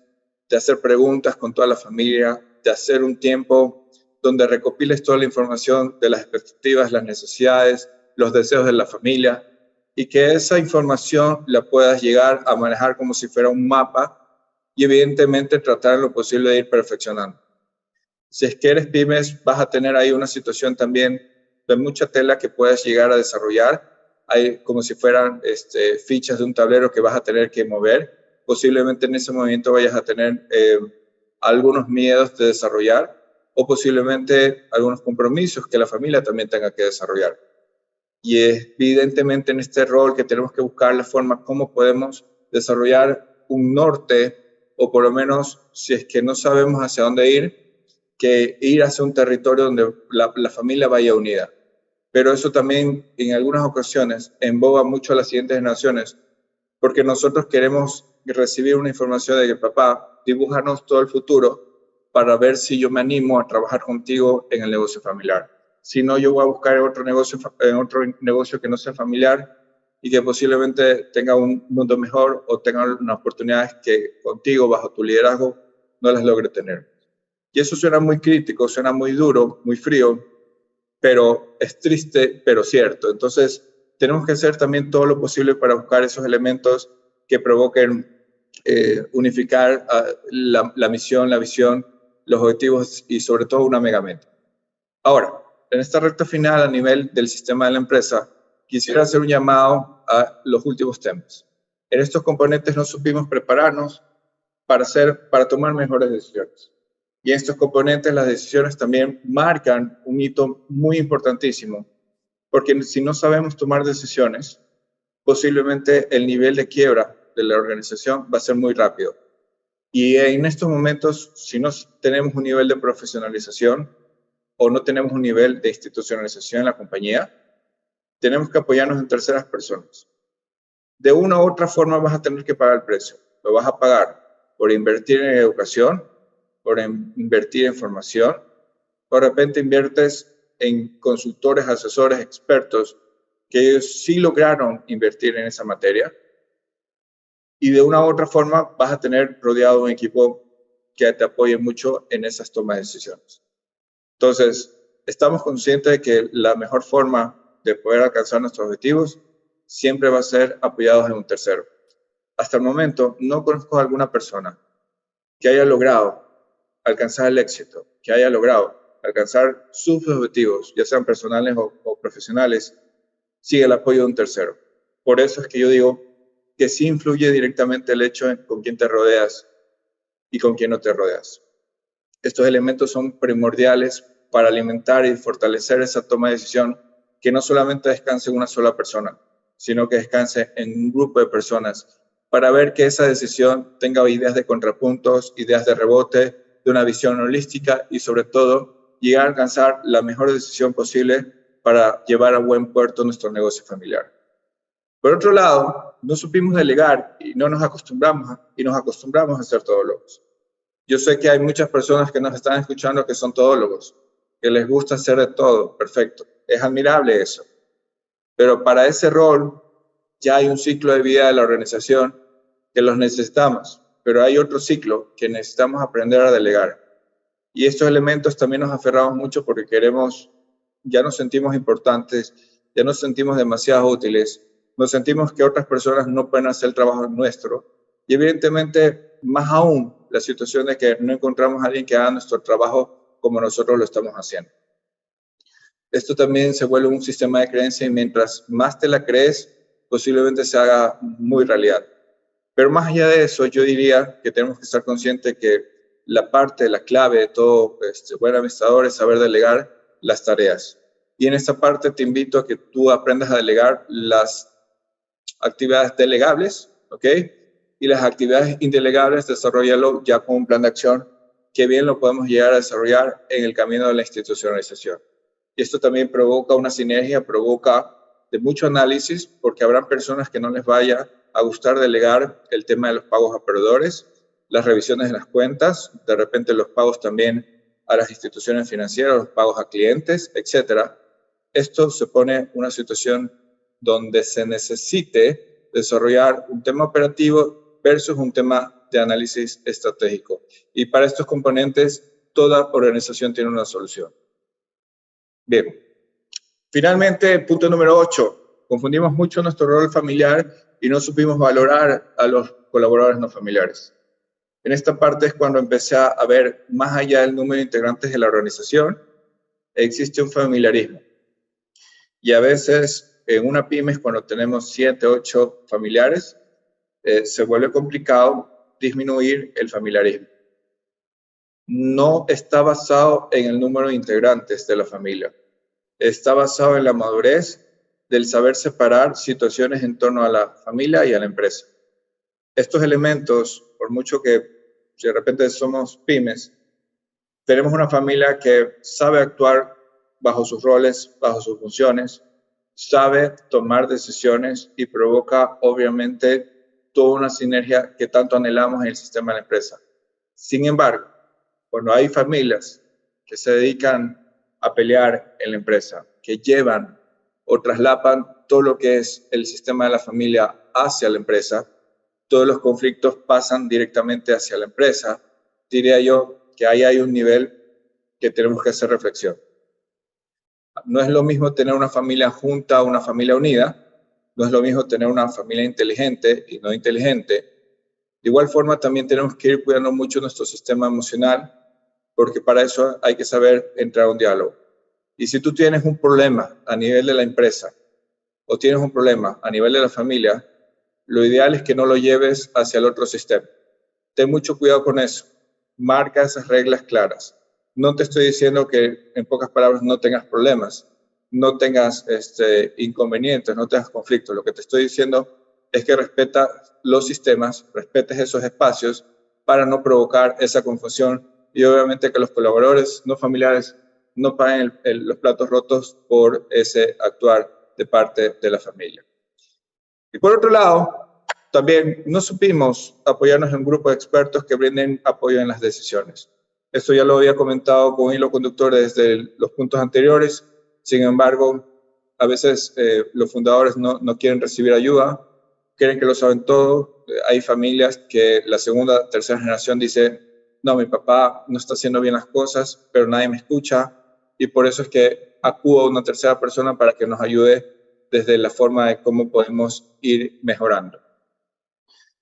de hacer preguntas con toda la familia, de hacer un tiempo donde recopiles toda la información de las expectativas, las necesidades, los deseos de la familia, y que esa información la puedas llegar a manejar como si fuera un mapa y evidentemente tratar en lo posible de ir perfeccionando. Si es que eres pymes, vas a tener ahí una situación también de mucha tela que puedes llegar a desarrollar. Hay como si fueran fichas de un tablero que vas a tener que mover. Posiblemente en ese movimiento vayas a tener algunos miedos de desarrollar o posiblemente algunos compromisos que la familia también tenga que desarrollar. Y evidentemente en este rol que tenemos que buscar la forma cómo podemos desarrollar un norte, o por lo menos si es que no sabemos hacia dónde ir, que ir hacia un territorio donde la familia vaya unida. Pero eso también en algunas ocasiones emboba mucho a las siguientes generaciones, porque nosotros queremos recibir una información de que papá, dibújanos todo el futuro para ver si yo me animo a trabajar contigo en el negocio familiar. Si no, yo voy a buscar otro negocio que no sea familiar y que posiblemente tenga un mundo mejor o tenga unas oportunidades que contigo, bajo tu liderazgo, no las logre tener. Y eso suena muy crítico, suena muy duro, muy frío, pero es triste, pero cierto. Entonces, tenemos que hacer también todo lo posible para buscar esos elementos que provoquen unificar la misión, la visión, los objetivos y sobre todo una megamente. Ahora, en esta recta final a nivel del sistema de la empresa, quisiera hacer un llamado a los últimos temas. En estos componentes no supimos prepararnos para tomar mejores decisiones. Y en estos componentes las decisiones también marcan un hito muy importantísimo, porque si no sabemos tomar decisiones, posiblemente el nivel de quiebra de la organización va a ser muy rápido. Y en estos momentos, si no tenemos un nivel de profesionalización o no tenemos un nivel de institucionalización en la compañía, tenemos que apoyarnos en terceras personas. De una u otra forma vas a tener que pagar el precio. Lo vas a pagar por invertir en educación, por invertir en formación. De repente inviertes en consultores, asesores, expertos que ellos sí lograron invertir en esa materia. Y de una u otra forma vas a tener rodeado un equipo que te apoye mucho en esas tomas de decisiones. Entonces, estamos conscientes de que la mejor forma de poder alcanzar nuestros objetivos siempre va a ser apoyados en un tercero. Hasta el momento, no conozco a alguna persona que haya logrado alcanzar el éxito, que haya logrado alcanzar sus objetivos, ya sean personales o profesionales, sin el apoyo de un tercero. Por eso es que yo digo que sí influye directamente el hecho en con quién te rodeas y con quién no te rodeas. Estos elementos son primordiales para alimentar y fortalecer esa toma de decisión que no solamente descanse en una sola persona, sino que descanse en un grupo de personas para ver que esa decisión tenga ideas de contrapuntos, ideas de rebote, de una visión holística y sobre todo llegar a alcanzar la mejor decisión posible para llevar a buen puerto nuestro negocio familiar. Por otro lado, no supimos delegar y nos acostumbramos a ser todólogos. Yo sé que hay muchas personas que nos están escuchando que son todólogos, que les gusta hacer de todo, perfecto. Es admirable eso. Pero para ese rol ya hay un ciclo de vida de la organización que los necesitamos, pero hay otro ciclo que necesitamos aprender a delegar. Y estos elementos también nos aferramos mucho porque ya nos sentimos importantes, ya nos sentimos demasiado útiles, nos sentimos que otras personas no pueden hacer el trabajo nuestro. Y evidentemente, más aún, la situación de que no encontramos a alguien que haga nuestro trabajo como nosotros lo estamos haciendo. Esto también se vuelve un sistema de creencia y mientras más te la crees, posiblemente se haga muy realidad. Pero más allá de eso, yo diría que tenemos que estar conscientes que la clave de todo buen administrador es saber delegar las tareas. Y en esta parte te invito a que tú aprendas a delegar las actividades delegables, ¿ok? Y las actividades indelegables, desarrollalo ya con un plan de acción que bien lo podemos llegar a desarrollar en el camino de la institucionalización. Y esto también provoca una sinergia, provoca de mucho análisis, porque habrán personas que no les vaya a gustar delegar el tema de los pagos a proveedores, las revisiones de las cuentas, de repente los pagos también a las instituciones financieras, los pagos a clientes, etcétera. Esto se pone en una situación donde se necesite desarrollar un tema operativo versus un tema de análisis estratégico. Y para estos componentes, toda organización tiene una solución. Bien, finalmente, punto número 8. Confundimos mucho nuestro rol familiar y no supimos valorar a los colaboradores no familiares. En esta parte es cuando empecé a ver más allá del número de integrantes de la organización, existe un familiarismo. Y a veces en una pyme, cuando tenemos 7, 8 familiares, se vuelve complicado disminuir el familiarismo. No está basado en el número de integrantes de la familia. Está basado en la madurez del saber separar situaciones en torno a la familia y a la empresa. Estos elementos, por mucho que si de repente somos pymes, tenemos una familia que sabe actuar bajo sus roles, bajo sus funciones, sabe tomar decisiones y provoca obviamente toda una sinergia que tanto anhelamos en el sistema de la empresa. Sin embargo, cuando hay familias que se dedican a pelear en la empresa, que llevan o traslapan todo lo que es el sistema de la familia hacia la empresa, todos los conflictos pasan directamente hacia la empresa, diría yo que ahí hay un nivel que tenemos que hacer reflexión. No es lo mismo tener una familia junta o una familia unida, no es lo mismo tener una familia inteligente y no inteligente. De igual forma, también tenemos que ir cuidando mucho nuestro sistema emocional, porque para eso hay que saber entrar a un diálogo. Y si tú tienes un problema a nivel de la empresa o tienes un problema a nivel de la familia, lo ideal es que no lo lleves hacia el otro sistema. Ten mucho cuidado con eso. Marca esas reglas claras. No te estoy diciendo que, en pocas palabras, no tengas problemas, no tengas inconvenientes, no tengas conflictos. Lo que te estoy diciendo es que respeta los sistemas, respetes esos espacios para no provocar esa confusión y obviamente que los colaboradores no familiares no paguen los platos rotos por ese actuar de parte de la familia. Y por otro lado, también no supimos apoyarnos en un grupo de expertos que brinden apoyo en las decisiones. Esto ya lo había comentado con hilo conductor desde los puntos anteriores. Sin embargo, a veces los fundadores no quieren recibir ayuda, creen que lo saben todo. Hay familias que la segunda, tercera generación dice, no, mi papá no está haciendo bien las cosas, pero nadie me escucha. Y por eso es que acudo a una tercera persona para que nos ayude desde la forma de cómo podemos ir mejorando.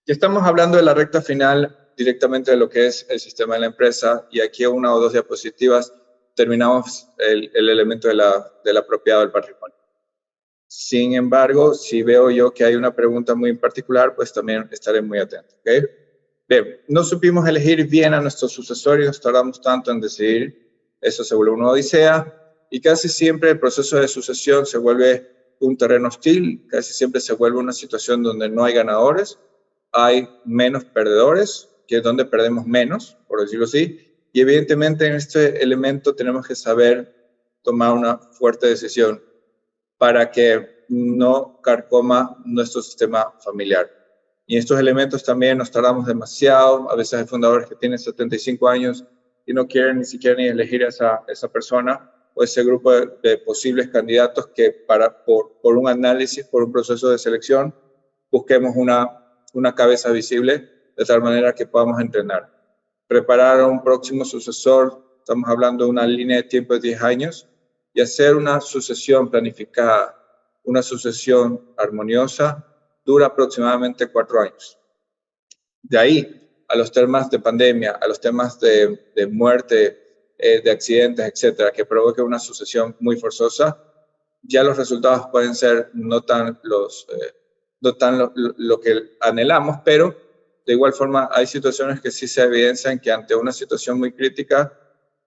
Ya estamos hablando de la recta final directamente de lo que es el sistema de la empresa y aquí una o dos diapositivas terminamos el elemento de la propiedad del patrimonio. Sin embargo, si veo yo que hay una pregunta muy en particular, pues también estaré muy atento. ¿Okay? Bien, no supimos elegir bien a nuestros sucesorios, tardamos tanto en decidir, eso se vuelve una odisea, y casi siempre el proceso de sucesión se vuelve un terreno hostil, casi siempre se vuelve una situación donde no hay ganadores, hay menos perdedores, que es donde perdemos menos, por decirlo así, y evidentemente en este elemento tenemos que saber tomar una fuerte decisión para que no carcoma nuestro sistema familiar. Y estos elementos también nos tardamos demasiado. A veces hay fundadores que tienen 75 años y no quieren ni siquiera ni elegir a esa persona o ese grupo de posibles candidatos que por un análisis, por un proceso de selección, busquemos una cabeza visible de tal manera que podamos entrenar. Preparar a un próximo sucesor, estamos hablando de una línea de tiempo de 10 años, y hacer una sucesión planificada, una sucesión armoniosa, dura aproximadamente 4 años. De ahí a los temas de pandemia, a los temas de muerte, de accidentes, etcétera, que provoque una sucesión muy forzosa, ya los resultados pueden ser no tan lo que anhelamos, pero de igual forma hay situaciones que sí se evidencian que ante una situación muy crítica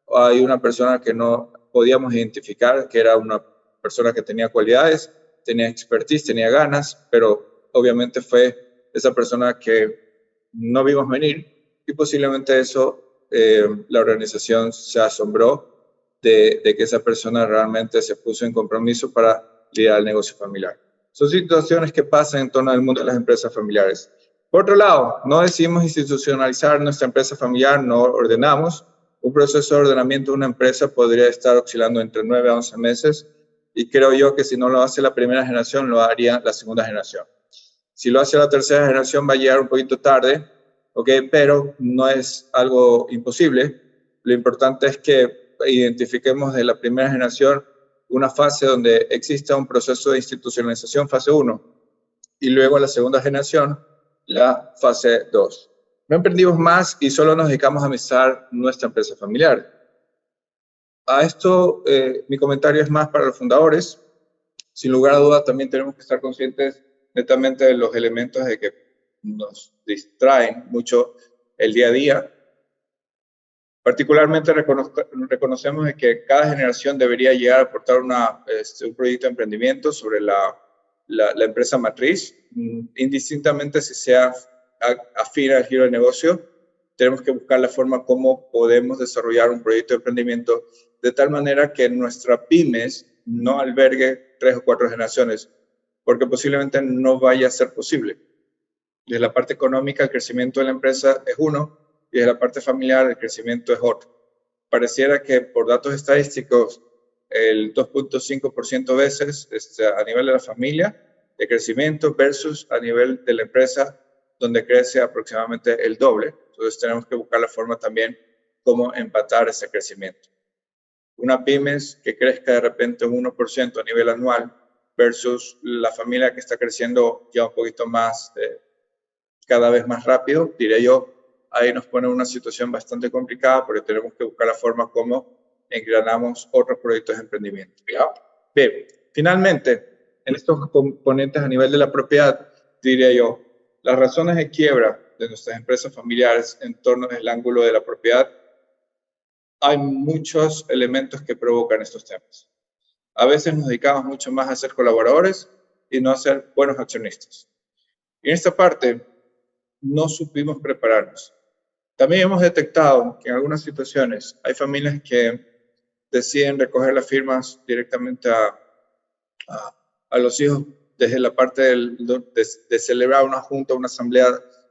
hay una persona que no podíamos identificar, que era una persona que tenía cualidades, tenía expertise, tenía ganas, pero obviamente fue esa persona que no vimos venir y posiblemente eso, la organización se asombró de que esa persona realmente se puso en compromiso para liderar el negocio familiar. Son situaciones que pasan en torno al mundo de las empresas familiares. Por otro lado, no decidimos institucionalizar nuestra empresa familiar, no ordenamos. Un proceso de ordenamiento de una empresa podría estar oscilando entre 9 a 11 meses y creo yo que si no lo hace la primera generación, lo haría la segunda generación. Si lo hace la tercera generación va a llegar un poquito tarde, ¿okay? Pero no es algo imposible. Lo importante es que identifiquemos de la primera generación una fase donde exista un proceso de institucionalización, fase 1, y luego la segunda generación, la fase 2. No emprendimos más y solo nos dedicamos a administrar nuestra empresa familiar. A esto, mi comentario es más para los fundadores. Sin lugar a dudas, también tenemos que estar conscientes netamente de los elementos de que nos distraen mucho el día a día. Particularmente reconocemos de que cada generación debería llegar a aportar un proyecto de emprendimiento sobre la empresa matriz, indistintamente si sea afín al giro de negocio. Tenemos que buscar la forma como podemos desarrollar un proyecto de emprendimiento de tal manera que nuestra pymes no albergue 3 o 4 generaciones, porque posiblemente no vaya a ser posible. Desde la parte económica, el crecimiento de la empresa es uno, y desde la parte familiar, el crecimiento es otro. Pareciera que por datos estadísticos, el 2.5% veces a nivel de la familia de crecimiento versus a nivel de la empresa, donde crece aproximadamente el doble. Entonces tenemos que buscar la forma también cómo empatar ese crecimiento. Una pymes que crezca de repente un 1% a nivel anual versus la familia que está creciendo ya un poquito más, cada vez más rápido, diré yo, ahí nos pone una situación bastante complicada porque tenemos que buscar la forma como engranamos otros proyectos de emprendimiento. ¿Ya? Bien, finalmente, en estos componentes a nivel de la propiedad, diría yo, las razones de quiebra de nuestras empresas familiares en torno del ángulo de la propiedad, hay muchos elementos que provocan estos temas. A veces nos dedicamos mucho más a ser colaboradores y no a ser buenos accionistas. Y en esta parte no supimos prepararnos. También hemos detectado que en algunas situaciones hay familias que deciden recoger las firmas directamente a los hijos desde la parte de celebrar una junta, una asamblea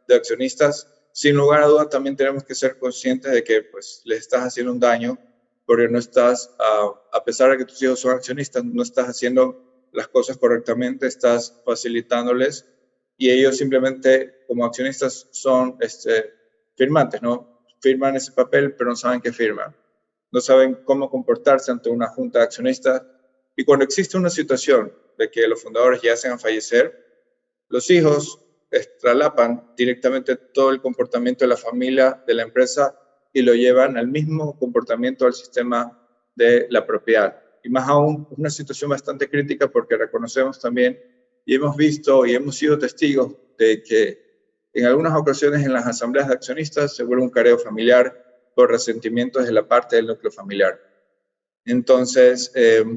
de accionistas. Sin lugar a dudas, también tenemos que ser conscientes de que pues, les estás haciendo un daño porque no estás, a pesar de que tus hijos son accionistas, no estás haciendo las cosas correctamente, estás facilitándoles y ellos simplemente como accionistas son firmantes, ¿no? Firman ese papel, pero no saben qué firman. No saben cómo comportarse ante una junta de accionistas. Y cuando existe una situación de que los fundadores ya hacen a fallecer, los hijos extralapan directamente todo el comportamiento de la familia, de la empresa, y lo llevan al mismo comportamiento del sistema de la propiedad. Y más aún, una situación bastante crítica porque reconocemos también y hemos visto y hemos sido testigos de que en algunas ocasiones en las asambleas de accionistas se vuelve un careo familiar por resentimientos de la parte del núcleo familiar. Entonces,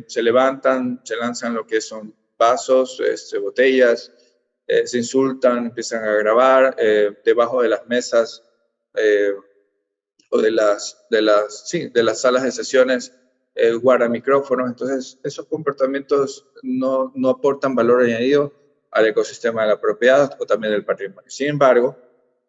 se levantan, se lanzan lo que son vasos, botellas, se insultan, empiezan a grabar debajo de las mesas o de las salas de sesiones, guarda micrófonos. Entonces, esos comportamientos no aportan valor añadido al ecosistema de la propiedad o también del patrimonio. Sin embargo,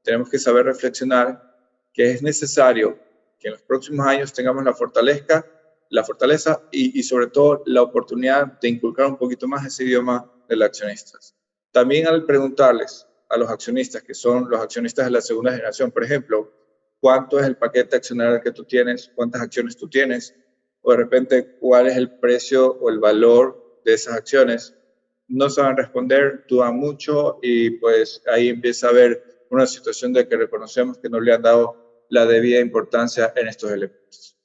tenemos que saber reflexionar que es necesario que en los próximos años tengamos la fortaleza y sobre todo la oportunidad de inculcar un poquito más ese idioma de los accionistas. También al preguntarles a los accionistas, que son los accionistas de la segunda generación, por ejemplo, cuánto es el paquete accionario que tú tienes, cuántas acciones tú tienes, o de repente cuál es el precio o el valor de esas acciones, no saben responder, dudan mucho y pues ahí empieza a haber una situación de que reconocemos que no le han dado la debida importancia en estos elementos.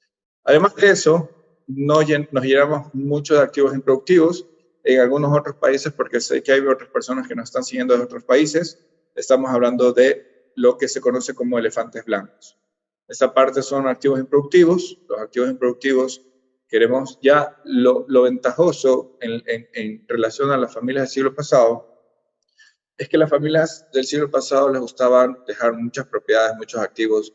Además de eso, nos llenamos mucho de activos improductivos en algunos otros países, porque sé que hay otras personas que nos están siguiendo de otros países. Estamos hablando de lo que se conoce como elefantes blancos. Esta parte son activos improductivos. Los activos improductivos queremos ya lo ventajoso en relación a las familias del siglo pasado, es que las familias del siglo pasado les gustaban dejar muchas propiedades, muchos activos,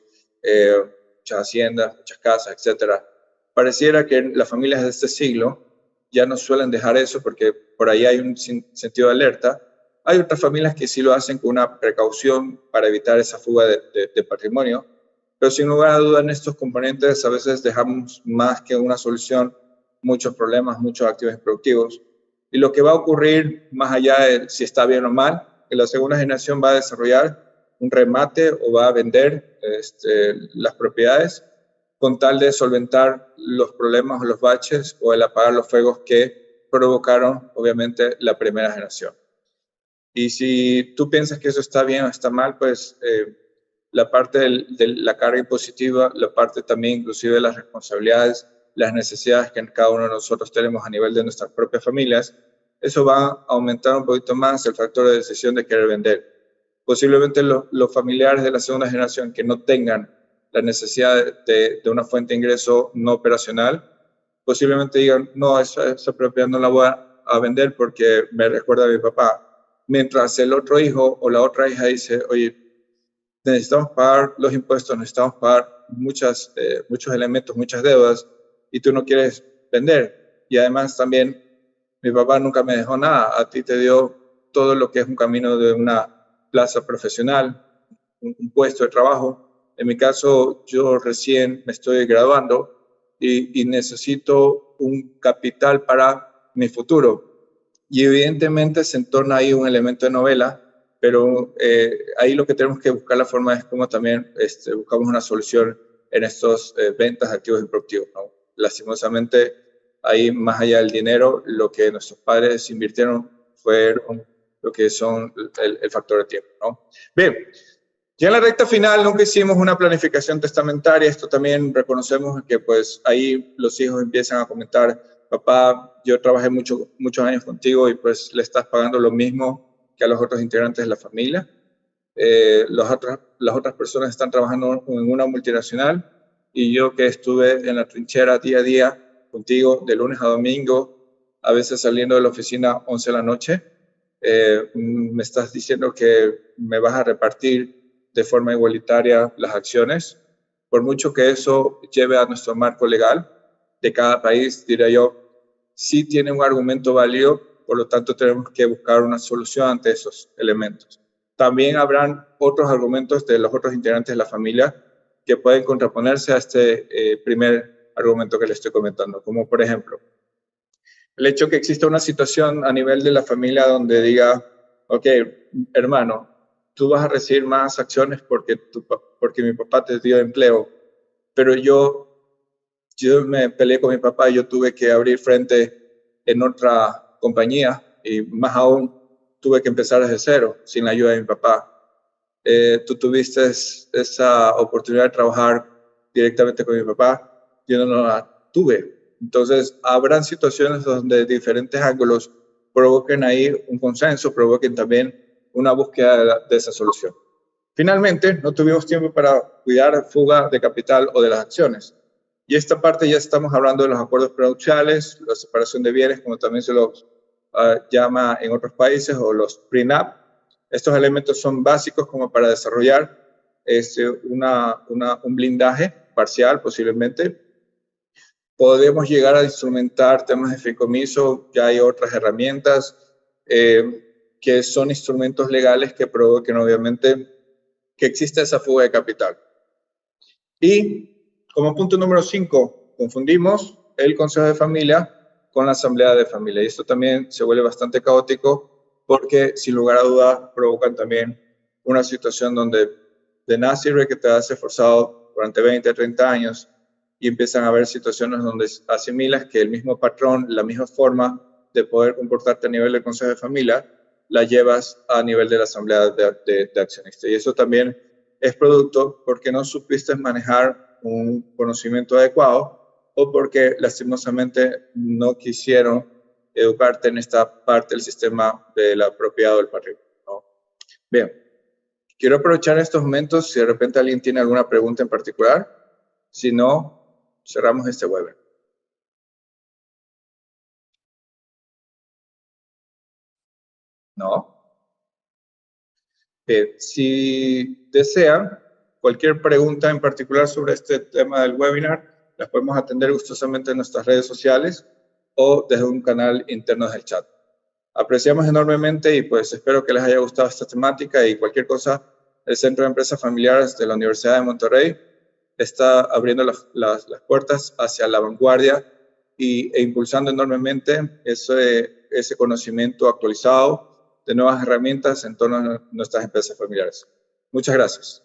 muchas haciendas, muchas casas, etcétera. Pareciera que las familias de este siglo ya no suelen dejar eso porque por ahí hay un sentido de alerta. Hay otras familias que sí lo hacen con una precaución para evitar esa fuga de patrimonio, pero sin lugar a dudas en estos componentes a veces dejamos más que una solución, muchos problemas, muchos activos improductivos. Y lo que va a ocurrir, más allá de si está bien o mal, que la segunda generación va a desarrollar un remate o va a vender las propiedades con tal de solventar los problemas o los baches o el apagar los fuegos que provocaron, obviamente, la primera generación. Y si tú piensas que eso está bien o está mal, pues la parte de la carga impositiva, la parte también inclusive de las responsabilidades, las necesidades que cada uno de nosotros tenemos a nivel de nuestras propias familias, eso va a aumentar un poquito más el factor de decisión de querer vender. Posiblemente los familiares de la segunda generación que no tengan la necesidad de una fuente de ingreso no operacional, posiblemente digan, no, esa propiedad no la voy a vender porque me recuerda a mi papá. Mientras el otro hijo o la otra hija dice, oye, necesitamos pagar los impuestos, necesitamos pagar muchos elementos, muchas deudas, y tú no quieres vender. Y además también, mi papá nunca me dejó nada, a ti te dio todo lo que es un camino de una plaza profesional, un puesto de trabajo. En mi caso, yo recién me estoy graduando y necesito un capital para mi futuro. Y evidentemente se entorna ahí un elemento de novela, pero ahí lo que tenemos que buscar la forma es cómo también buscamos una solución en estos ventas de activos improductivos, ¿no? Lastimosamente, ahí más allá del dinero, lo que nuestros padres invirtieron fueron lo que son el factor de tiempo, ¿no? Bien, ya en la recta final nunca hicimos una planificación testamentaria. Esto también reconocemos que pues ahí los hijos empiezan a comentar, papá, yo trabajé muchos años contigo y pues le estás pagando lo mismo que a los otros integrantes de la familia. Las otras personas están trabajando en una multinacional y yo que estuve en la trinchera día a día contigo de lunes a domingo, a veces saliendo de la oficina 11 de la noche, me estás diciendo que me vas a repartir de forma igualitaria las acciones. Por mucho que eso lleve a nuestro marco legal de cada país, diría yo, sí tiene un argumento válido, por lo tanto tenemos que buscar una solución ante esos elementos. También habrán otros argumentos de los otros integrantes de la familia que pueden contraponerse a este primer argumento que les estoy comentando, como por ejemplo, el hecho que exista una situación a nivel de la familia donde diga, ok, hermano, tú vas a recibir más acciones porque mi papá te dio empleo, pero yo me peleé con mi papá y yo tuve que abrir frente en otra compañía y más aún tuve que empezar desde cero sin la ayuda de mi papá. Tú tuviste esa oportunidad de trabajar directamente con mi papá, yo no la tuve. Entonces, habrán situaciones donde diferentes ángulos provoquen ahí un consenso, provoquen también una búsqueda de esa solución. Finalmente, no tuvimos tiempo para cuidar fuga de capital o de las acciones. Y esta parte ya estamos hablando de los acuerdos prenupciales, la separación de bienes, como también se los llama en otros países, o los prenup. Estos elementos son básicos como para desarrollar un blindaje parcial, posiblemente. Podemos llegar a instrumentar temas de fideicomiso, ya hay otras herramientas que son instrumentos legales que provoquen, obviamente, que exista esa fuga de capital. Y como punto número 5, confundimos el Consejo de Familia con la Asamblea de Familia. Y esto también se vuelve bastante caótico porque, sin lugar a dudas, provocan también una situación donde de nada sirve que te has esforzado durante 20, 30 años y empiezan a haber situaciones donde asimilas que el mismo patrón, la misma forma de poder comportarte a nivel del Consejo de Familia, la llevas a nivel de la Asamblea de Accionistas. Y eso también es producto porque no supiste manejar un conocimiento adecuado o porque lastimosamente no quisieron educarte en esta parte del sistema de la propiedad del patrimonio, ¿no? Bien, quiero aprovechar estos momentos si de repente alguien tiene alguna pregunta en particular. Si no, cerramos este webinar. ¿No? Si desean cualquier pregunta en particular sobre este tema del webinar, las podemos atender gustosamente en nuestras redes sociales o desde un canal interno del chat. Apreciamos enormemente y pues espero que les haya gustado esta temática y cualquier cosa, el Centro de Empresas Familiares de la Universidad de Monterrey está abriendo las puertas hacia la vanguardia e impulsando enormemente ese conocimiento actualizado de nuevas herramientas en torno a nuestras empresas familiares. Muchas gracias.